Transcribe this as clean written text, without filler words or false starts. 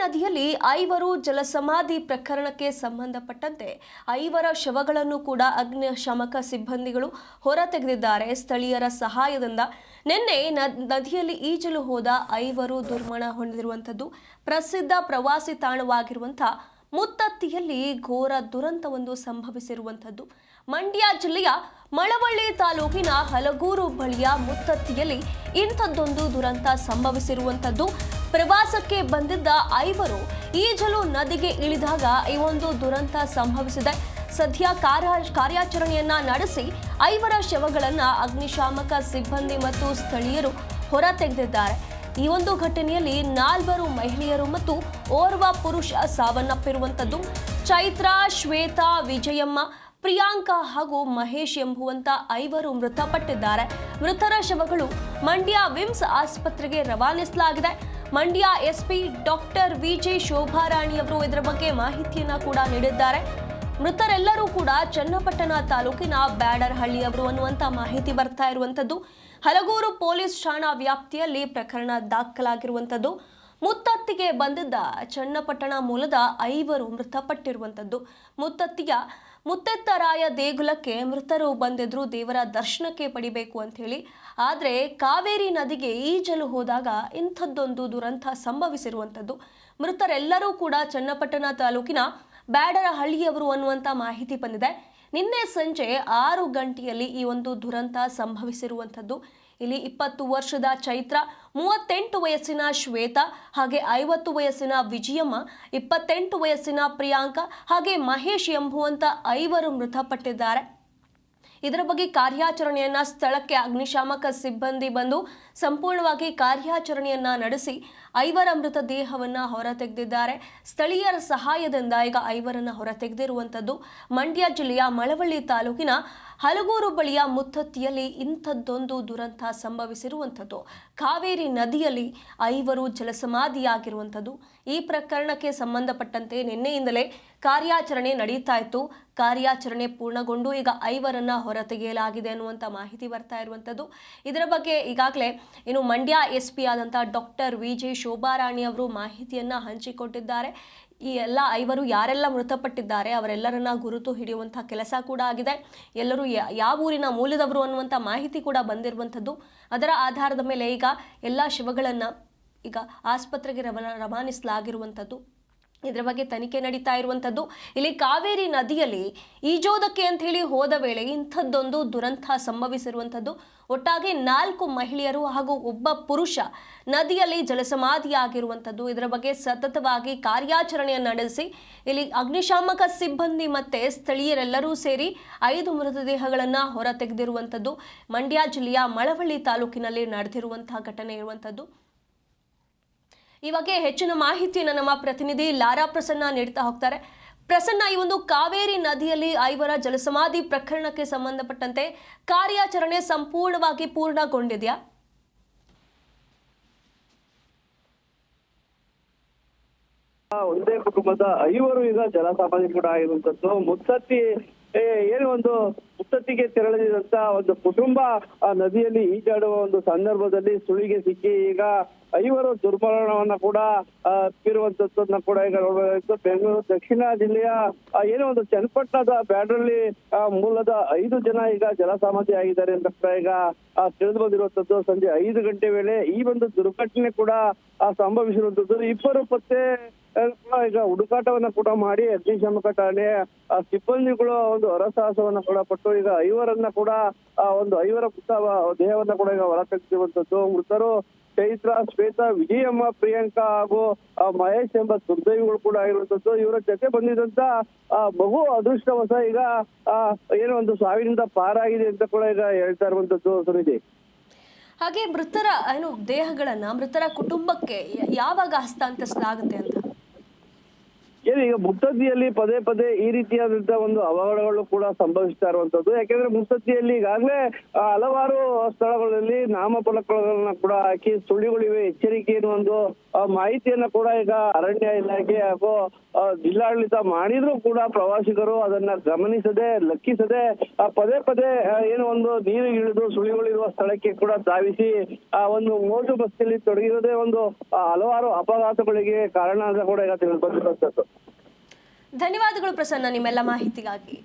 ನದಿಯಲ್ಲಿ ಐವರು ಜಲಸಮಾಧಿ ಪ್ರಕರಣಕ್ಕೆ ಸಂಬಂಧಪಟ್ಟಂತೆ ಐವರ ಶವಗಳನ್ನು ಕೂಡ ಅಗ್ನಿಶಾಮಕ ಸಿಬ್ಬಂದಿಗಳು ಹೊರತೆಗೆದಿದ್ದಾರೆ. ಸ್ಥಳೀಯರ ಸಹಾಯದಿಂದ ನಿನ್ನೆ ನದಿಯಲ್ಲಿ ಈಜಲು ಹೋದ ಐವರು ದುರ್ಮರಣ ಹೊಂದಿರುವಂಥದ್ದು. ಪ್ರಸಿದ್ಧ ಪ್ರವಾಸಿ ತಾಣವಾಗಿರುವಂತಹ ಮುತ್ತತ್ತಿಯಲ್ಲಿ ಘೋರ ದುರಂತವೊಂದು ಸಂಭವಿಸಿರುವಂಥದ್ದು. ಮಂಡ್ಯ ಜಿಲ್ಲೆಯ ಮಳವಳ್ಳಿ ತಾಲೂಕಿನ ಹಲಗೂರು ಬಳಿಯ ಮುತ್ತತ್ತಿಯಲ್ಲಿ ಇಂಥದ್ದೊಂದು ದುರಂತ ಸಂಭವಿಸಿರುವಂಥದ್ದು. ಪ್ರವಾಸಕ್ಕೆ ಬಂದಿದ್ದ ಐವರು ಈಜಲು ನದಿಗೆ ಇಳಿದಾಗ ಈ ಒಂದು ದುರಂತ ಸಂಭವಿಸಿದೆ. ಸದ್ಯ ಕಾರ್ಯಾಚರಣೆಯನ್ನ ನಡೆಸಿ ಐವರ ಶವಗಳನ್ನ ಅಗ್ನಿಶಾಮಕ ಸಿಬ್ಬಂದಿ ಮತ್ತು ಸ್ಥಳೀಯರು ಹೊರ ತೆಗೆದಿದ್ದಾರೆ. ಈ ಒಂದು ಘಟನೆಯಲ್ಲಿ 4 ಮಹಿಳೆಯರು ಮತ್ತು ಓರ್ವ ಪುರುಷ ಸಾವನ್ನಪ್ಪಿರುವಂಥದ್ದು. ಚೈತ್ರ, ಶ್ವೇತಾ, ವಿಜಯಮ್ಮ, ಪ್ರಿಯಾಂಕಾ ಹಾಗೂ ಮಹೇಶ್ ಎಂಬುವಂತ ಐವರು ಮೃತಪಟ್ಟಿದ್ದಾರೆ. ಮೃತರ ಶವಗಳು ಮಂಡ್ಯ ವಿಮ್ಸ್ ಆಸ್ಪತ್ರೆಗೆ ರವಾನಿಸಲಾಗಿದೆ. Mandya SP doctor VJ Shobharani ಅವರು ಇದರ ಬಗ್ಗೆ ಮಾಹಿತಿಯನ್ನ ಕೂಡ ನೀಡಿದ್ದಾರೆ. ಮೃತರೆಲ್ಲರೂ ಕೂಡ ಚನ್ನಪಟ್ಟಣ ತಾಲೂಕಿನ ಬ್ಯಾಡರಹಳ್ಳಿಯವರು ಅನ್ನುವಂತ ಮಾಹಿತಿ ಬರ್ತಾ ಇರುವಂತದ್ದು. ಹಲಗೂರು ಪೊಲೀಸ್ ಠಾಣಾ ವ್ಯಾಪ್ತಿಯಲ್ಲಿ ಪ್ರಕರಣ ದಾಖಲಾಗಿರುವಂತದ್ದು. ಮುತ್ತತ್ತಿಗೆ ಬಂದಿದ್ದ ಚನ್ನಪಟ್ಟಣ ಮೂಲದ ಐವರು ಮೃತಪಟ್ಟಿರುವಂತದ್ದು. ಮುತ್ತೆತ್ತರಾಯ ದೇಗುಲಕ್ಕೆ ಮೃತರು ಬಂದಿದ್ರು ದೇವರ ದರ್ಶನಕ್ಕೆ ಪಡಿಬೇಕು ಅಂತ ಹೇಳಿ. ಆದರೆ ಕಾವೇರಿ ನದಿಗೆ ಈಜಲು ಹೋದಾಗ ಇಂಥದ್ದೊಂದು ದುರಂತ ಸಂಭವಿಸಿರುವಂಥದ್ದು. ಮೃತರೆಲ್ಲರೂ ಕೂಡ ಚನ್ನಪಟ್ಟಣ ತಾಲೂಕಿನ ಬ್ಯಾಡರಹಳ್ಳಿಯವರು ಅನ್ನುವಂಥ ಮಾಹಿತಿ ಬಂದಿದೆ. ನಿನ್ನೆ ಸಂಜೆ 6 ಗಂಟೆಯಲ್ಲಿ ಈ ಒಂದು ದುರಂತ ಸಂಭವಿಸಿರುವಂಥದ್ದು. ಇಲ್ಲಿ 20 ವರ್ಷದ ಚೈತ್ರ, 38 ವಯಸ್ಸಿನ ಶ್ವೇತಾ, ಹಾಗೆ 50 ವಯಸ್ಸಿನ ವಿಜಯಮ್ಮ, 28 ವಯಸ್ಸಿನ ಪ್ರಿಯಾಂಕಾ ಹಾಗೆ ಮಹೇಶ್ ಎಂಬುವಂತ ಐವರು ಮೃತಪಟ್ಟಿದ್ದಾರೆ. ಇದರ ಬಗ್ಗೆ ಕಾರ್ಯಾಚರಣೆಯನ್ನ ಸ್ಥಳಕ್ಕೆ ಅಗ್ನಿಶಾಮಕ ಸಿಬ್ಬಂದಿ ಬಂದು ಸಂಪೂರ್ಣವಾಗಿ ಕಾರ್ಯಾಚರಣೆಯನ್ನ ನಡೆಸಿ ಐವರ ಮೃತದೇಹವನ್ನ ಹೊರತೆಗೆದಿದ್ದಾರೆ. ಸ್ಥಳೀಯರ ಸಹಾಯದಿಂದ ಈಗ ಐವರನ್ನ ಹೊರತೆಗೆದಿರುವಂಥದ್ದು. ಮಂಡ್ಯ ಜಿಲ್ಲೆಯ ಮಳವಳ್ಳಿ ತಾಲೂಕಿನ ಹಲಗೂರು ಬಳಿಯ ಮುತ್ತತ್ತಿಯಲ್ಲಿ ಇಂಥದ್ದೊಂದು ದುರಂತ ಸಂಭವಿಸಿರುವಂಥದ್ದು. ಕಾವೇರಿ ನದಿಯಲ್ಲಿ ಐವರು ಜಲಸಮಾಧಿಯಾಗಿರುವಂಥದ್ದು. ಈ ಪ್ರಕರಣಕ್ಕೆ ಸಂಬಂಧಪಟ್ಟಂತೆ ನಿನ್ನೆಯಿಂದಲೇ ಕಾರ್ಯಾಚರಣೆ ನಡೀತಾ ಇತ್ತು. ಕಾರ್ಯಾಚರಣೆ ಪೂರ್ಣಗೊಂಡು ಈಗ ಐವರನ್ನ ಹೊರತೆಗೆಯಲಾಗಿದೆ ಅನ್ನುವಂಥ ಮಾಹಿತಿ ಬರ್ತಾ ಇರುವಂಥದ್ದು. ಇದರ ಬಗ್ಗೆ ಈಗಾಗಲೇ ಇನ್ನು ಮಂಡ್ಯ ಎಸ್ಪಿ ಆದಂಥ ಡಾಕ್ಟರ್ ವಿಜೆ ಶೋಭಾರಾಣಿ ಅವರು ಮಾಹಿತಿಯನ್ನ ಹಂಚಿಕೊಟ್ಟಿದ್ದಾರೆ. ಈ ಎಲ್ಲ ಐವರು ಯಾರೆಲ್ಲ ಮೃತಪಟ್ಟಿದ್ದಾರೆ ಅವರೆಲ್ಲರನ್ನ ಗುರುತು ಹಿಡಿಯುವಂಥ ಕೆಲಸ ಕೂಡ ಆಗಿದೆ. ಎಲ್ಲರೂ ಯಾವ ಊರಿನ ಮೂಲದವರು ಅನ್ನುವಂಥ ಮಾಹಿತಿ ಕೂಡ ಬಂದಿರುವಂಥದ್ದು. ಅದರ ಆಧಾರದ ಮೇಲೆ ಈಗ ಎಲ್ಲ ಶವಗಳನ್ನು ಈಗ ಆಸ್ಪತ್ರೆಗೆ ರವಾನಿಸಲಾಗಿರುವಂಥದ್ದು. ಇದರ ಬಗ್ಗೆ ತನಿಖೆ ನಡೀತಾ ಇರುವಂಥದ್ದು. ಇಲ್ಲಿ ಕಾವೇರಿ ನದಿಯಲ್ಲಿ ಈಜೋದಕ್ಕೆ ಅಂತ ಹೇಳಿ ಹೋದ ವೇಳೆ ಇಂಥದ್ದೊಂದು ದುರಂತ ಸಂಭವಿಸಿರುವಂಥದ್ದು. ಒಟ್ಟಾಗಿ 4 ಮಹಿಳೆಯರು ಹಾಗೂ ಒಬ್ಬ ಪುರುಷ ನದಿಯಲ್ಲಿ ಜಲಸಮಾಧಿಯಾಗಿರುವಂಥದ್ದು. ಇದರ ಬಗ್ಗೆ ಸತತವಾಗಿ ಕಾರ್ಯಾಚರಣೆಯನ್ನು ನಡೆಸಿ ಇಲ್ಲಿ ಅಗ್ನಿಶಾಮಕ ಸಿಬ್ಬಂದಿ ಮತ್ತೆ ಸ್ಥಳೀಯರೆಲ್ಲರೂ ಸೇರಿ 5 ಮೃತದೇಹಗಳನ್ನು ಹೊರ ತೆಗೆದಿರುವಂಥದ್ದು. ಮಂಡ್ಯ ಜಿಲ್ಲೆಯ ಮಳವಳ್ಳಿ ತಾಲೂಕಿನಲ್ಲಿ ನಡೆದಿರುವಂತಹ ಘಟನೆ ಇರುವಂಥದ್ದು. ಈ ಬಗ್ಗೆ ಹೆಚ್ಚಿನ ಮಾಹಿತಿಯನ್ನು ನಮ್ಮ ಪ್ರತಿನಿಧಿ ಲಾರಾ ಪ್ರಸನ್ನ ನೀಡ್ತಾ ಹೋಗ್ತಾರೆ. ಪ್ರಸನ್ನ, ಈ ಒಂದು ಕಾವೇರಿ ನದಿಯಲ್ಲಿ ಐವರ ಜಲಸಮಾಧಿ ಪ್ರಕರಣಕ್ಕೆ ಸಂಬಂಧಪಟ್ಟಂತೆ ಕಾರ್ಯಾಚರಣೆ ಸಂಪೂರ್ಣವಾಗಿ ಪೂರ್ಣಗೊಂಡಿದೆಯಾ? ಒಂದೇ ಕುಟುಂಬದ 5 ಈಗ ಜಲಸಮಾಧಿ ಕೂಡ ಆಗಿರುವಂತದ್ದು. ಮುತ್ತತ್ತಿಗೆ ತೆರಳಿದಂತ ಒಂದು ಕುಟುಂಬ ಆ ನದಿಯಲ್ಲಿ ಈಜಾಡುವ ಒಂದು ಸಂದರ್ಭದಲ್ಲಿ ಸುಳಿಗೆ ಸಿಕ್ಕಿ ಈಗ 5 ದುರ್ಮರಣವನ್ನ ಕೂಡ ಅಪ್ಪಿರುವಂತದ್ದನ್ನ ಕೂಡ ಈಗ ನೋಡಬೇಕಾಗಿತ್ತು. ಬೆಂಗಳೂರು ದಕ್ಷಿಣ ಜಿಲ್ಲೆಯ ಚನ್ನಪಟ್ಟಣದ ಬ್ಯಾಡರಹಳ್ಳಿ ಮೂಲದ 5 ಜನ ಈಗ ಜಲಸಮಾಧಿ ಆಗಿದ್ದಾರೆ ಅಂತ ಕೂಡ ಈಗ ತಿಳಿದು ಬಂದಿರುವಂತದ್ದು. ಸಂಜೆ 5 ಗಂಟೆ ವೇಳೆ ಈ ಒಂದು ದುರ್ಘಟನೆ ಕೂಡ ಸಂಭವಿಸಿರುವಂತದ್ದು. 2 ಪತ್ತೆ ಈಗ ಹುಡುಕಾಟವನ್ನ ಕೂಡ ಮಾಡಿ ಅಗ್ನಿಶಾಮಕ ಠಾಣೆ ಸಿಬ್ಬಂದಿಗಳು ಒಂದು ಹೊರಸಾಹಸವನ್ನ ಕೂಡ ಪಟ್ಟು ಈಗ 5ರನ್ನ ಕೂಡ 5 ದೇಹವನ್ನ ಕೂಡ ಈಗ ಹೊರ ತೆಗೆದಿರುವಂತದ್ದು. ಮೃತರು ಚೈತ್ರ, ಶ್ವೇತಾ, ವಿಜಯಮ್ಮ, ಪ್ರಿಯಾಂಕಾ ಹಾಗೂ ಮಹೇಶ್ ಎಂಬ ದುರ್ದೈವಿಗಳು ಕೂಡ ಆಗಿರುವಂತದ್ದು. ಇವರ ಜೊತೆ ಬಂದಿದ್ದಂತ ಬಹು ಅದೃಷ್ಟವಶ ಈಗ ಸಾವಿನಿಂದ ಪಾರಾಗಿದೆ ಅಂತ ಕೂಡ ಈಗ ಹೇಳ್ತಾ ಇರುವಂತದ್ದು. ಸುನಿಧಿ, ಹಾಗೆ ಮೃತರ ದೇಹಗಳನ್ನ ಮೃತರ ಕುಟುಂಬಕ್ಕೆ ಯಾವಾಗ ಹಸ್ತಾಂತರಿಸಲಾಗುತ್ತೆ ಅಂತ? ಏನು ಈಗ ಮುತ್ತದ್ದಿಯಲ್ಲಿ ಪದೇ ಪದೇ ಈ ರೀತಿಯಾದಂತಹ ಒಂದು ಅವಘಡಗಳು ಕೂಡ ಸಂಭವಿಸ್ತಾ ಇರುವಂತದ್ದು. ಯಾಕೆಂದ್ರೆ ಮುತ್ತದ್ದಿಯಲ್ಲಿ ಈಗಾಗಲೇ ಹಲವಾರು ಸ್ಥಳಗಳಲ್ಲಿ ನಾಮಫಲಕಗಳನ್ನ ಕೂಡ ಹಾಕಿ ಸುಳಿಗಳಿವೆ, ಎಚ್ಚರಿಕೆ ಎನ್ನುವ ಮಾಹಿತಿಯನ್ನ ಕೂಡ ಈಗ ಅರಣ್ಯ ಇಲಾಖೆ ಹಾಗೂ ಜಿಲ್ಲಾಡಳಿತ ಮಾಡಿದ್ರು ಕೂಡ ಪ್ರವಾಸಿಗರು ಅದನ್ನ ಗಮನಿಸದೆ ಲೆಕ್ಕಿಸದೆ ಪದೇ ಪದೇ ಏನು ಒಂದು ನೀರು ಇಳಿದು ಸುಳಿಗಳಿರುವ ಸ್ಥಳಕ್ಕೆ ಕೂಡ ಧಾವಿಸಿ ಆ ಒಂದು ಮೋಜು ಮಸ್ತಿಯಲ್ಲಿ ತೊಡಗಿರೋದೇ ಒಂದು ಹಲವಾರು ಅಪಘಾತಗಳಿಗೆ ಕಾರಣ ಅಂತ ಕೂಡ ಈಗ ತಿಳಿದು ಬಂದಿರುವಂತದ್ದು. ಧನ್ಯವಾದಗಳು ಪ್ರಸನ್ನ ನಿಮ್ಮೆಲ್ಲ ಮಾಹಿತಿಗಾಗಿ.